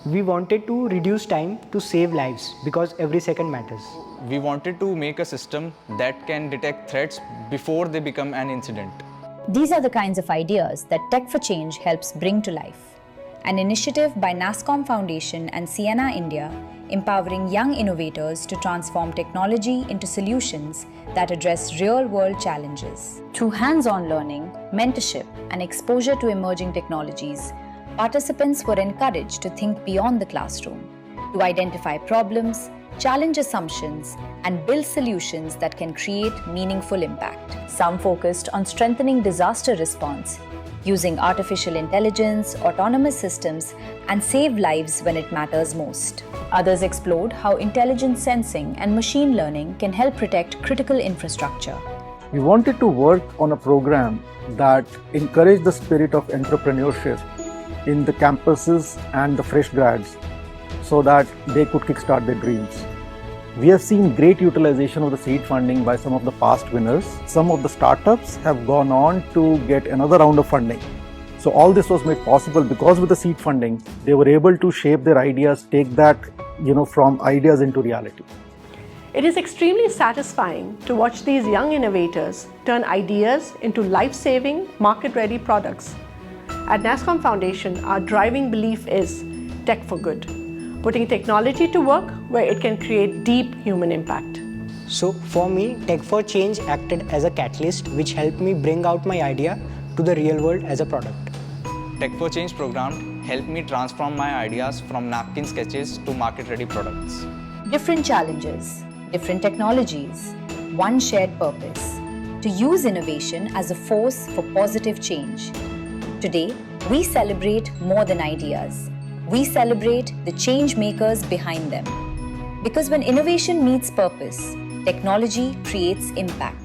We wanted to reduce time to save lives because every second matters. We wanted to make a system that can detect threats before they become an incident. These are the kinds of ideas that Tech4Change helps bring to life. An initiative by Nasscom Foundation and Ciena India, empowering young innovators to transform technology into solutions that address real-world challenges. Through hands-on learning, mentorship, and exposure to emerging technologies, participants were encouraged to think beyond the classroom, to identify problems, challenge assumptions, and build solutions that can create meaningful impact. Some focused on strengthening disaster response, using artificial intelligence, autonomous systems, and save lives when it matters most. Others explored how intelligent sensing and machine learning can help protect critical infrastructure. We wanted to work on a program that encouraged the spirit of entrepreneurship in the campuses and the fresh grads so that they could kickstart their dreams. We have seen great utilization of the seed funding by some of the past winners. Some of the startups have gone on to get another round of funding. So all this was made possible because with the seed funding, they were able to shape their ideas, take that, from ideas into reality. It is extremely satisfying to watch these young innovators turn ideas into life-saving, market-ready products. At Nasscom Foundation, our driving belief is tech for good, putting technology to work where it can create deep human impact. So for me, Tech4Change acted as a catalyst which helped me bring out my idea to the real world as a product. Tech4Change program helped me transform my ideas from napkin sketches to market-ready products. Different challenges, different technologies, one shared purpose: to use innovation as a force for positive change. Today, we celebrate more than ideas. We celebrate the change makers behind them. Because when innovation meets purpose, technology creates impact.